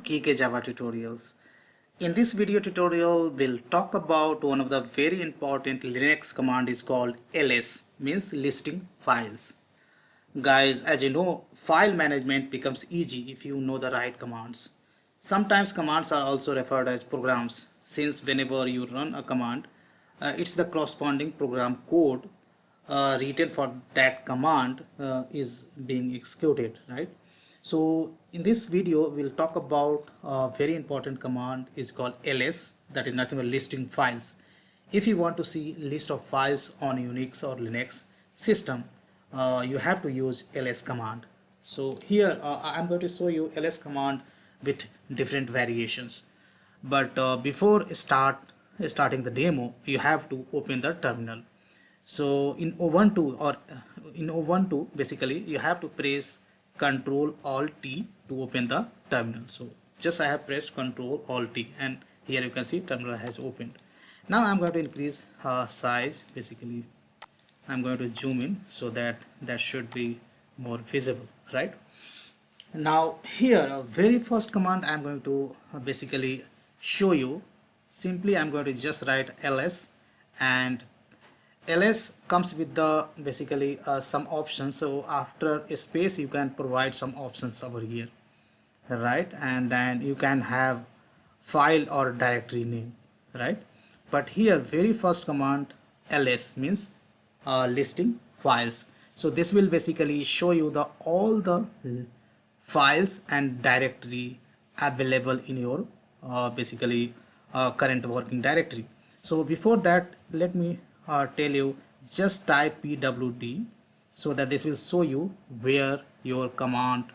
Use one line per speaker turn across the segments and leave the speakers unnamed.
KK Java Tutorials. In this video tutorial, we'll talk about one of the very important Linux command is called ls, means listing files. Guys, as you know, file management becomes easy if you know the right commands. Sometimes commands are also referred as programs, since whenever you run a command, it's the corresponding program code written for that command is being executed, right? So in this video we'll talk about a very important command is called ls, that is nothing but listing files. If you want to see list of files on Unix or Linux system, you have to use ls command. So here I'm going to show you ls command with different variations, but before starting the demo, you have to open the terminal. So in Ubuntu basically you have to press Ctrl Alt T to open the terminal. So just I have pressed Ctrl Alt T and here you can see terminal has opened. Now I'm going to increase size. Basically I'm going to zoom in so that should be more visible, right? Now here very first command I'm going to basically show you. Simply I'm going to just write ls, and ls comes with the basically some options. So after a space you can provide some options over here, right? And then you can have file or directory name, right? But here very first command ls means listing files. So this will basically show you the all the files and directory available in your basically current working directory. So before that, let me tell you, just type pwd so that this will show you where your command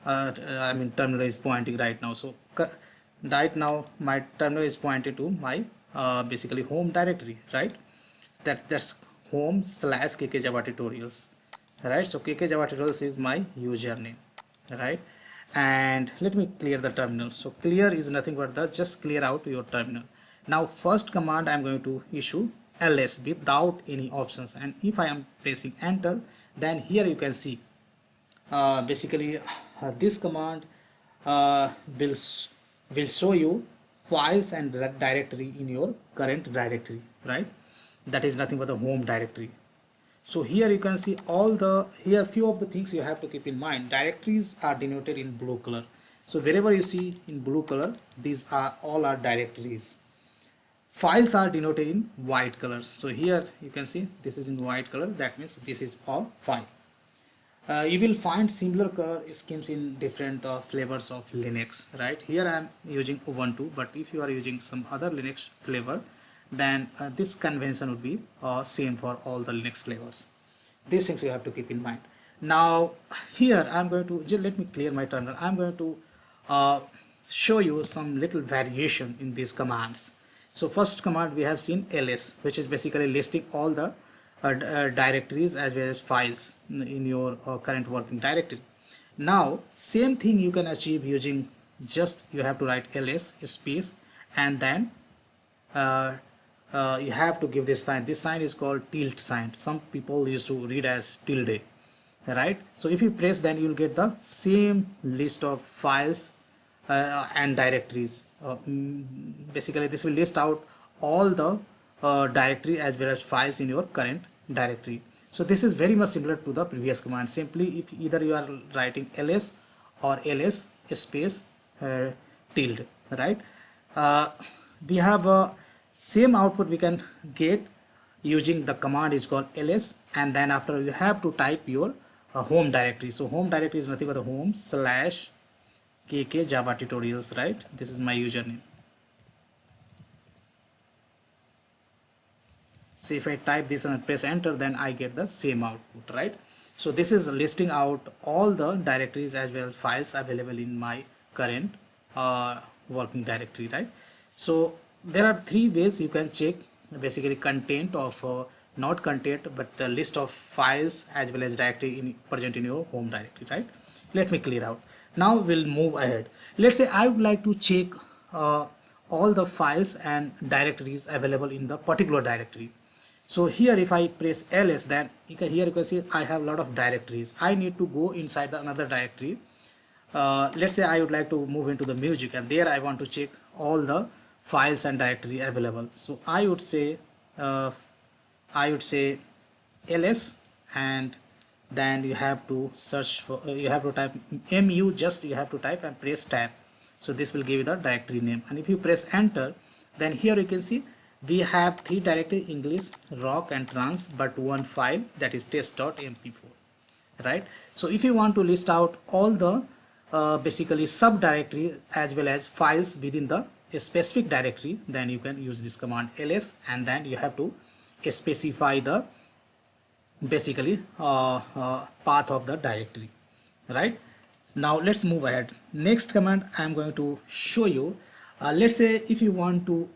terminal is pointing right now. So right now my terminal is pointed to my basically home directory, right? That's home/kk Java tutorials, right? So kk Java tutorials is my username, right? And let me clear the terminal. So clear is nothing but the just clear out your terminal. Now first command I'm going to issue ls without any options, and if I am pressing enter, then here you can see basically this command will show you files and directory in your current directory, right? That is nothing but the home directory. So here you can see all the, here few of the things you have to keep in mind. Directories are denoted in blue color. So wherever you see in blue color, these are all our directories. Files are denoted in white color. So here you can see this is in white color, that means this is all file. You will find similar color schemes in different flavors of Linux, right? Here I am using Ubuntu, but if you are using some other Linux flavor, then this convention would be same for all the Linux flavors. These things you have to keep in mind. Now here I'm going to just let me clear my terminal. I'm going to show you some little variation in these commands. So first command we have seen ls, which is basically listing all the directories as well as files in your current working directory. Now same thing you can achieve using, just you have to write ls space and then you have to give this sign. This sign is called tilde sign. Some people used to read as tilde, right? So if you press, then you will get the same list of files and directories. Basically this will list out all the directory as well as files in your current directory. So this is very much similar to the previous command. Simply if either you are writing ls or ls space tilde, right? We have a same output we can get using the command is called ls, and then after you have to type your home directory. So home directory is nothing but the home/kk Java tutorials, right? This is my username. So if I type this and press enter, then I get the same output, right? So this is listing out all the directories as well as files available in my current working directory, right? So there are three ways you can check basically content of not content but the list of files as well as directory present in your home directory, right? Let me clear out. Now we'll move ahead. Let's say I would like to check all the files and directories available in the particular directory. So here if I press ls, then here you can see I have a lot of directories. I need to go inside the another directory let's say I would like to move into the music, and there I want to check all the files and directory available. So uh, I would say ls, and then you have to search for you have to type mu, just you have to type and press tab. So this will give you the directory name, and if you press enter, then here you can see we have 3 directory: English, rock and trance, but one file, that is test.mp4, right? So if you want to list out all the basically subdirectory as well as files within the specific directory, then you can use this command ls, and then you have to specify the basically path of the directory, right? Now let's move ahead. Next command I'm going to show you, let's say if you want to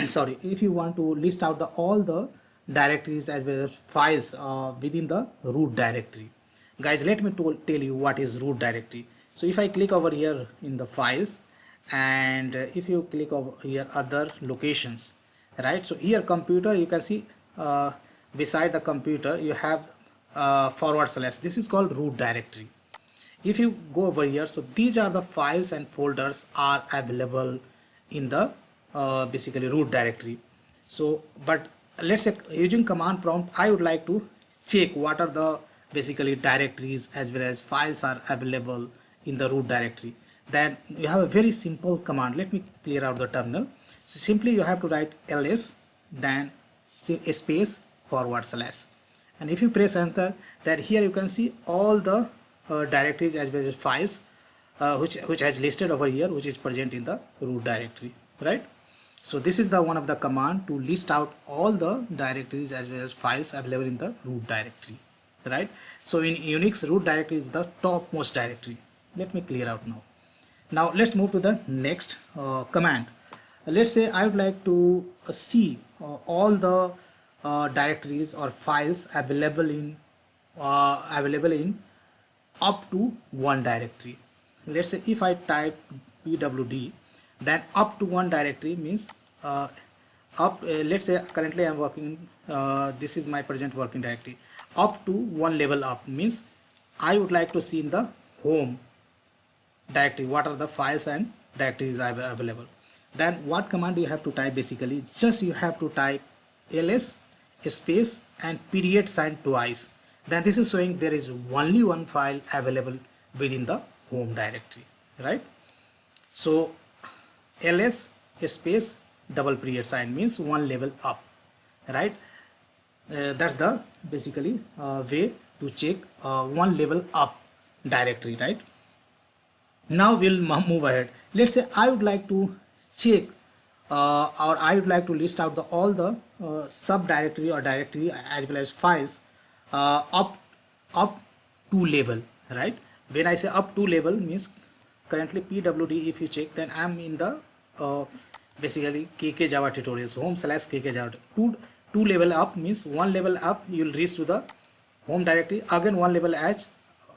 sorry, if you want to list out all the directories as well as files within the root directory. Guys, let me tell you what is root directory. So if I click over here in the files, and if you click over here other locations, right? So here computer, you can see beside the computer you have /, this is called root directory. If you go over here, so these are the files and folders are available in the basically root directory. So but let's say using command prompt I would like to check what are the basically directories as well as files are available in the root directory. Then you have a very simple command. Let me clear out the terminal. So simply you have to write ls, then space /, and if you press enter, then here you can see all the directories as well as files which has listed over here, which is present in the root directory, right? So this is the one of the command to list out all the directories as well as files available in the root directory, right? So in Unix, root directory is the topmost directory. Let me clear out now. Now let's move to the next command. Let's say I would like to see all the directories or files available in up to one directory. Let's say if I type pwd, then up to one directory means let's say currently I'm working, this is my present working directory. Up to one level up means I would like to see in the home directory what are the files and directories are available. Then what command you have to type? Basically just you have to type ls space and period sign twice. Then this is showing there is only one file available within the home directory, right? So ls space double period sign means one level up, right? That's the basically way to check one level up directory, right? Now we'll move ahead. Let's say I would like to check or I would like to list out all the subdirectory or directory as well as files up to level, right? When I say up to level means currently pwd, if you check, then I'm in the basically KK Java tutorials, home/KK Java. Two level up means one level up you will reach to the home directory, again one level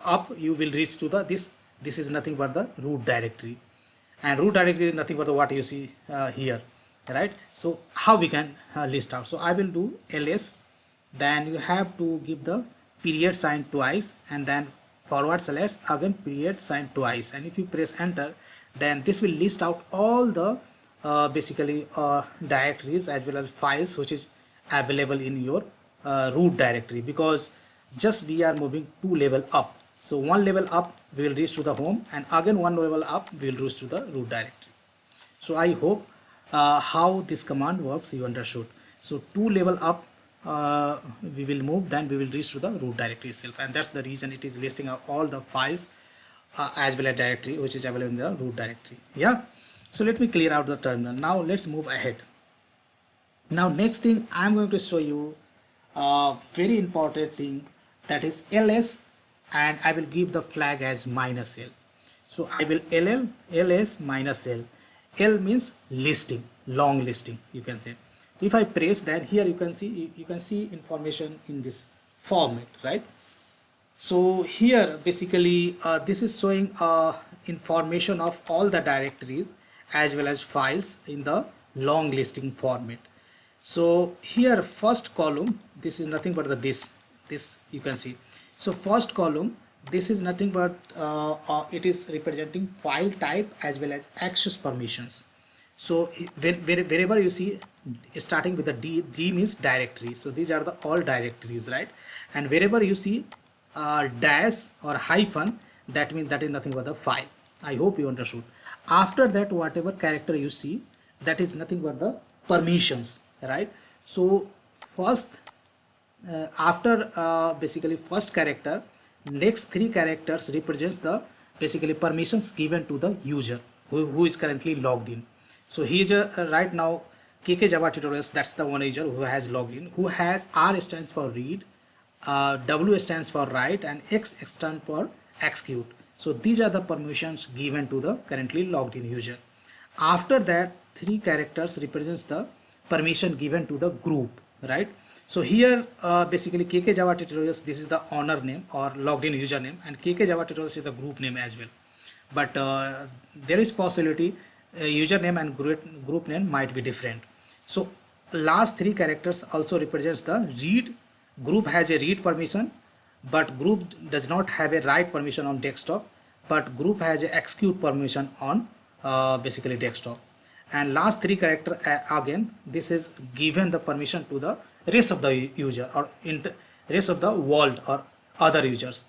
up you will reach to the this is nothing but the root directory, and root directory is nothing but the what you see here, right? So how we can list out? So I will do ls, then you have to give the period sign twice, and then / again period sign twice, and if you press enter, then this will list out all the basically directories as well as files which is available in your root directory, because just we are moving two level up. So one level up we will reach to the home, and again one level up we will reach to the root directory. So I hope how this command works you understood. So two level up we will move, then we will reach to the root directory itself, and that's the reason it is listing out all the files as well as directory which is available in the root directory. Yeah, so let me clear out the terminal. Now let's move ahead. Now next thing I'm going to show you a very important thing, that is ls, and I will give the flag as -l. So I will ls -l. L means listing, long listing you can say. So if I press, then here you can see information in this format, right? So here basically this is showing information of all the directories as well as files in the long listing format. So here first column, this is nothing but the this you can see. So first column this is nothing but it is representing file type as well as access permissions. So wherever you see starting with the D means directory, so these are the all directories, right? And wherever you see dash or hyphen, that means that is nothing but the file. I hope you understood. After that, whatever character you see, that is nothing but the permissions, right? So first after basically first character, next three characters represents the basically permissions given to the user who is currently logged in. So he is right now KK Java tutorials, that's the one user who has logged in, who has R stands for read, W stands for write, and X stands for execute. So these are the permissions given to the currently logged in user. After that, three characters represents the permission given to the group, right? So here basically KK Java tutorials, this is the owner name or logged in username, and KK Java tutorials is the group name as well. But there is possibility username and group name might be different. So last three characters also represents the read. Group has a read permission, but group does not have a write permission on desktop, but group has a execute permission on basically desktop. And last three character again, this is given the permission to the rest of the user or rest of the world or other users.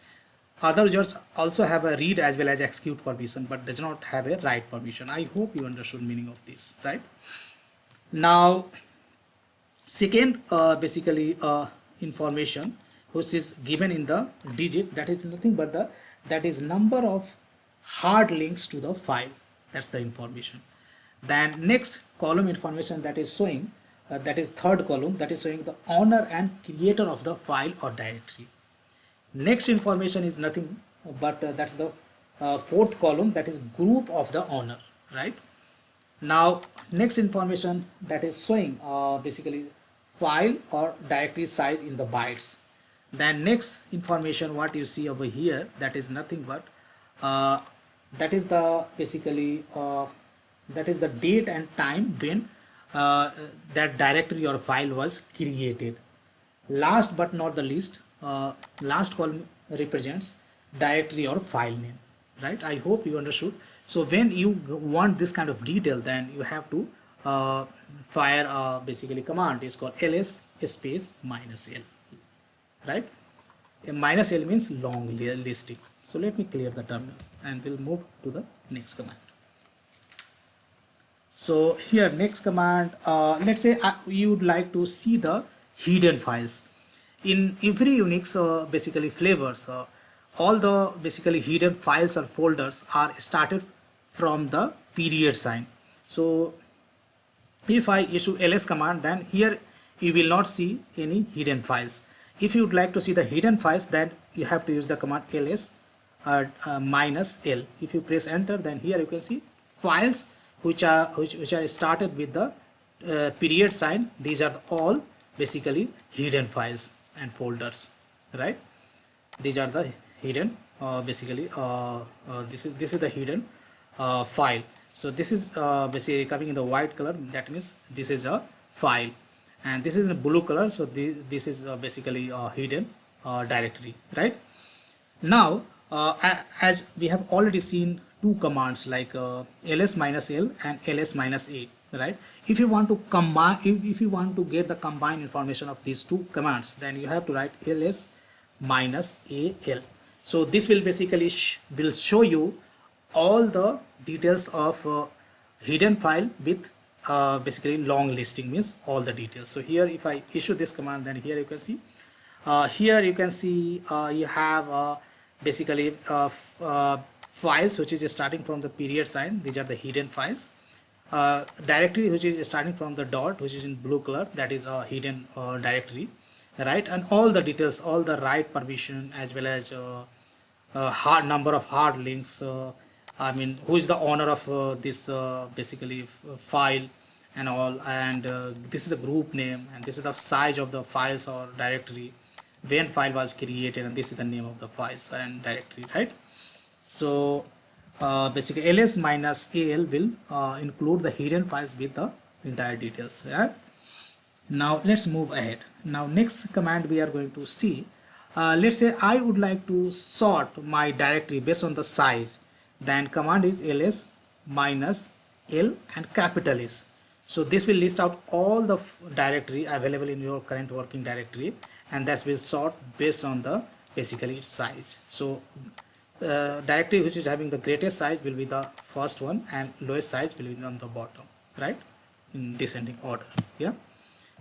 Other users also have a read as well as execute permission, but does not have a write permission. I hope you understood meaning of this, right? Now second basically information which is given in the digit, that is nothing but the that is number of hard links to the file. That's the information. Then next column information that is showing that is third column, that is showing the owner and creator of the file or directory. Next information is nothing but that's the fourth column, that is group of the owner, right? Now next information that is showing basically file or directory size in the bytes. Then next information what you see over here, that is nothing but that is the basically that is the date and time when that directory or file was created. Last but not the least, last column represents directory or file name, right? I hope you understood. So when you want this kind of detail, then you have to fire basically command is called ls space -l, right? A -l means long listing. So let me clear the terminal and we'll move to the next command. So here next command, let's say you would like to see the hidden files. In every Unix basically flavors, all the basically hidden files or folders are started from the period sign. So if I issue ls command, then here you will not see any hidden files. If you would like to see the hidden files, then you have to use the command ls -l. If you press enter, then here you can see files which are started with the period sign. These are all basically hidden files and folders, right? These are the hidden basically this is the hidden file. So this is basically coming in the white color, that means this is a file, and this is in blue color, so this is basically a hidden directory, right? Now as we have already seen two commands like ls -l and ls -a, right? If you want to combine, if you want to get the combined information of these two commands, then you have to write ls -al. So this will basically will show you all the details of hidden file with basically long listing, means all the details. So here if I issue this command, then here you can see you have basically files which is starting from the period sign. These are the hidden files. Directory which is starting from the dot, which is in blue color, that is a hidden directory, right? And all the details, all the write permission as well as hard number of hard links, I mean who is the owner of this basically file and all, and this is the group name, and this is the size of the files or directory, when file was created, and this is the name of the files and directory, right? So basically ls -al will include the hidden files with the entire details, right? Now let's move ahead. Now next command we are going to see let's say I would like to sort my directory based on the size, then command is ls minus l and capital S. So this will list out all the directory available in your current working directory, and that will sort based on the basically its size. So directory which is having the greatest size will be the first one, and lowest size will be on the bottom, right, in descending order. Yeah,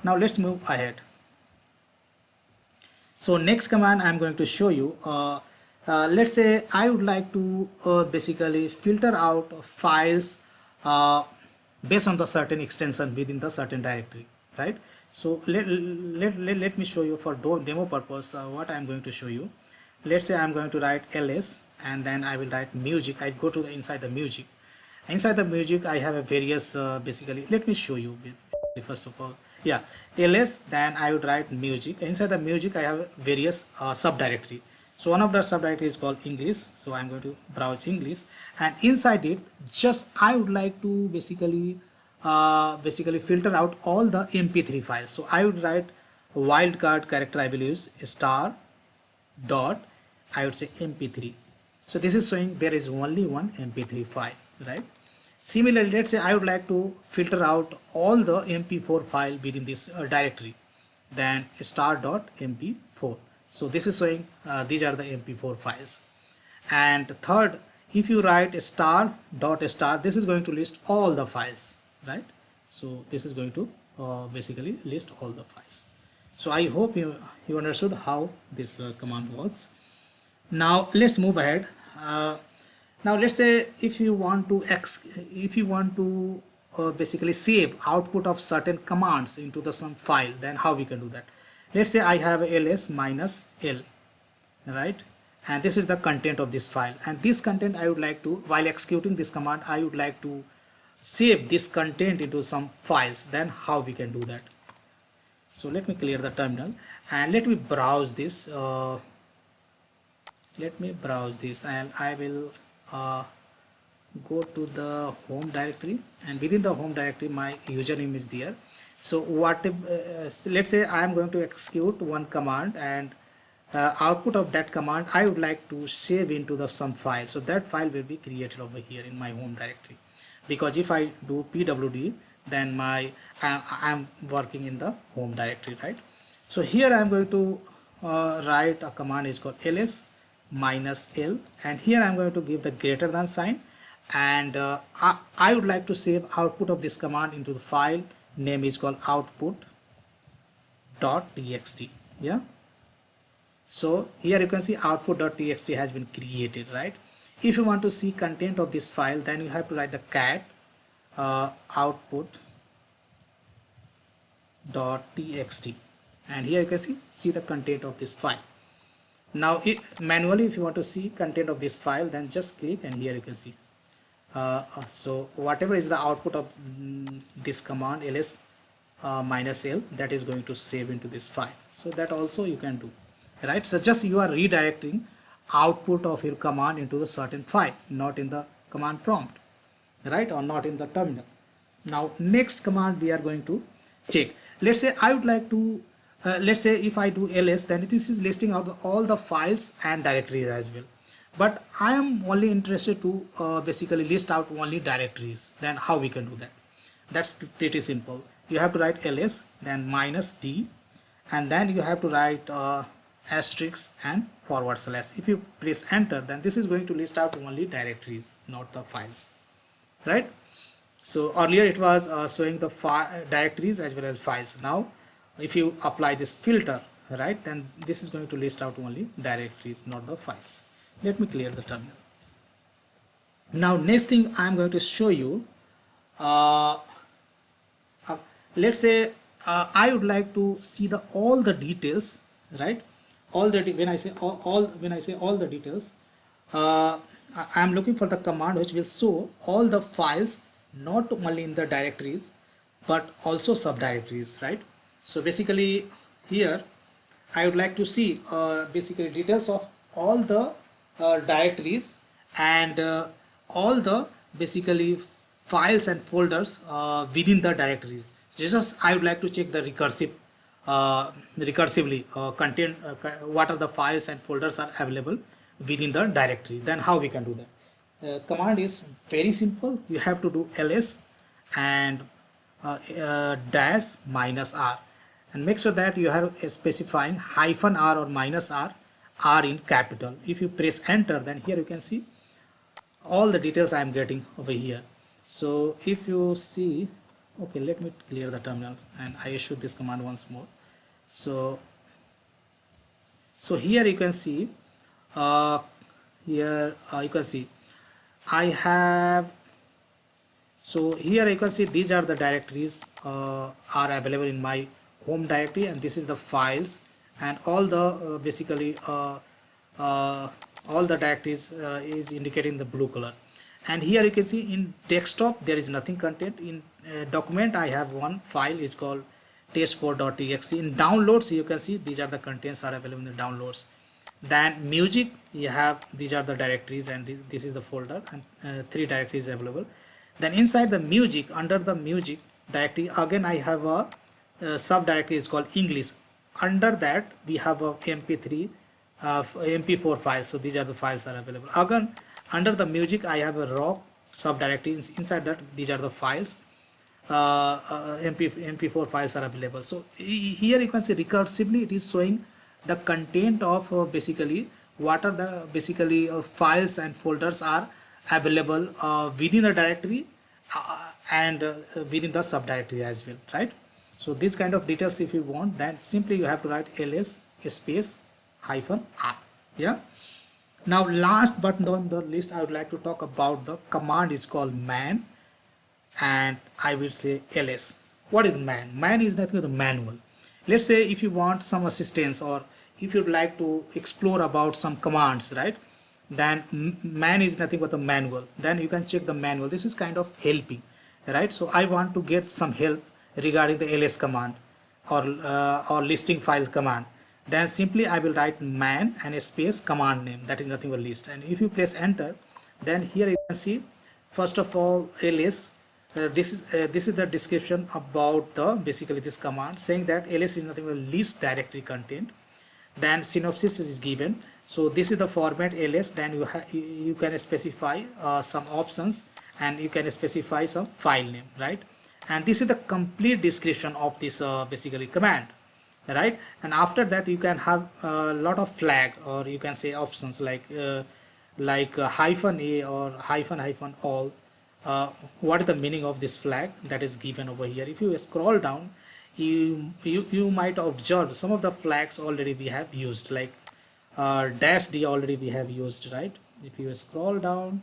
now let's move ahead. So next command I'm going to show you, let's say I would like to basically filter out files based on the certain extension within the certain directory, right? So let me show you for demo purpose what I'm going to show you. Let's say I'm going to write ls and then I will write music. I go to the inside the music. Inside the music I have a various basically, let me show you first of all. Yeah, ls, then I would write music. Inside the music I have various subdirectory. So one of the subdirectory is called English, so I'm going to browse English, and inside it just I would like to basically filter out all the mp3 files. So I would write wildcard character, I will use star dot, I would say mp3. So this is showing there is only one mp3 file, right? Similarly, let's say I would like to filter out all the mp4 file within this directory, then star.mp4. So this is showing these are the mp4 files. And third, if you write star.star, this is going to list all the files, right? So this is going to basically list all the files. So I hope you understood how this command works. Now let's move ahead. Now let's say if you want to basically save output of certain commands into the some file, then how we can do that? Let's say I have ls minus l, right? And this is the content of this file, and this content I would like to, while executing this command, I would like to save this content into some files. Then how we can do that? So let me clear the terminal and let me browse this. And I will go to the home directory, and within the home directory my username is there. So what if, let's say I am going to execute one command, and output of that command I would like to save into the some file. So that file will be created over here in my home directory, because if I do pwd, then I'm working in the home directory, right? So here I'm going to write a command is called ls minus l, and here I'm going to give the greater than sign, and I would like to save output of this command into the file name is called output.txt. yeah, so here you can see output.txt has been created, right? If you want to see content of this file, then you have to write the cat output.txt, and here you can see the content of this file. Now manually if you want to see content of this file, then just click, and here you can see so whatever is the output of this command ls minus l, that is going to save into this file. So that also you can do, right? So just you are redirecting output of your command into the certain file, not in the command prompt, right, or not in the terminal. Now next command we are going to check. Let's say I would like to let's say if I do ls, then this is listing out all the files and directories as well, but I am only interested to basically list out only directories. Then how we can do that? That's pretty simple. You have to write ls, then minus d, and then you have to write asterisk and forward slash. If you press enter, then this is going to list out only directories, not the files, right? So earlier it was showing the directories as well as files. Now if you apply this filter, right, then this is going to list out only directories, not the files. Let me clear the terminal. Now next thing I am going to show you, let's say I would like to see all the details, right? When I say all the details, I am looking for the command which will show all the files, not only in the directories but also subdirectories, right? So basically here I would like to see basically details of all the directories and all the basically files and folders within the directories. Just I would like to check the recursive recursively content what are the files and folders are available within the directory. Then how we can do that? Command is very simple. You have to do ls and dash minus r, and make sure that you are specifying hyphen r or minus r in capital. If you press enter, then here you can see all the details I am getting over here. So if you see, okay, let me clear the terminal and I issue this command once more. So here you can see, you can see I have, so here you can see these are the directories are available in my home directory, and this is the files and all the basically all the directories is indicating the blue color. And here you can see in desktop there is nothing content. In document I have one file is called test4.exe. in downloads you can see these are the contents are available in the downloads. Then music, you have these are the directories, and this is the folder, and 3 directories available. Then inside the music, under the music directory, again I have a subdirectory is called English. Under that we have a mp3 mp4 files. So these are the files are available. Again under the music I have a rock subdirectory. Inside that these are the files, mp4 files are available. So here you can see recursively it is showing the content of basically what are the basically files and folders are available within a directory and within the subdirectory as well, right? So this kind of details if you want, then simply you have to write ls space hyphen r. Yeah. Now last but not the least, I would like to talk about the command is called man, and I will say ls. What is man? Man is nothing but a manual. Let's say if you want some assistance or if you'd like to explore about some commands, right? Then man is nothing but a manual. Then you can check the manual. This is kind of helping, right? So I want to get some help regarding the ls command or listing file command. Then simply I will write man and a space command name, that is nothing but list. And if you press enter, then here you can see first of all ls. This is the description about the basically this command, saying that ls is nothing but list directory content. Then synopsis is given. So this is the format ls. Then you can specify some options, and you can specify some file name, right? And this is the complete description of this basically command, right? And after that you can have a lot of flag, or you can say options like hyphen a or hyphen all. What is the meaning of this flag that is given over here? If you scroll down, you might observe some of the flags already we have used, like dash d already we have used, right? If you scroll down,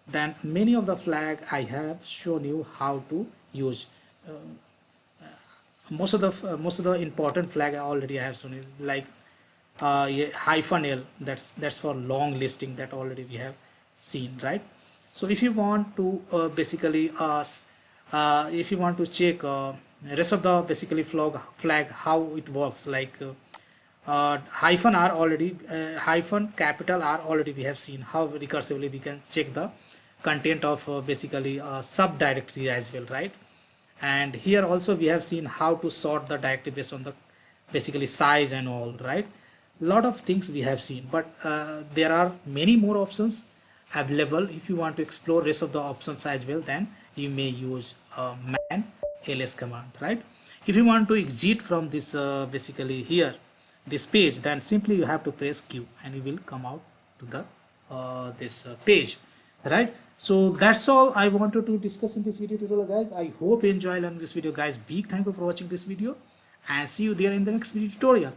then many of the flag I have shown you how to use. Most of the important flag I already have shown you, like yeah, hyphen l, that's for long listing, that already we have seen, right? So if you want to basically if you want to check rest of the basically flag how it works, like hyphen r already, hyphen capital R already we have seen how recursively we can check the content of basically subdirectory as well, right? And here also we have seen how to sort the directory based on the basically size and all, right? Lot of things we have seen, but there are many more options available. If you want to explore rest of the options as well, then you may use man ls command, right? If you want to exit from this basically here this page, then simply you have to press q and you will come out to the this page, right? So that's all I wanted to discuss in this video tutorial, guys. I hope you enjoy learning this video, guys. Big thank you for watching this video, and see you there in the next video tutorial.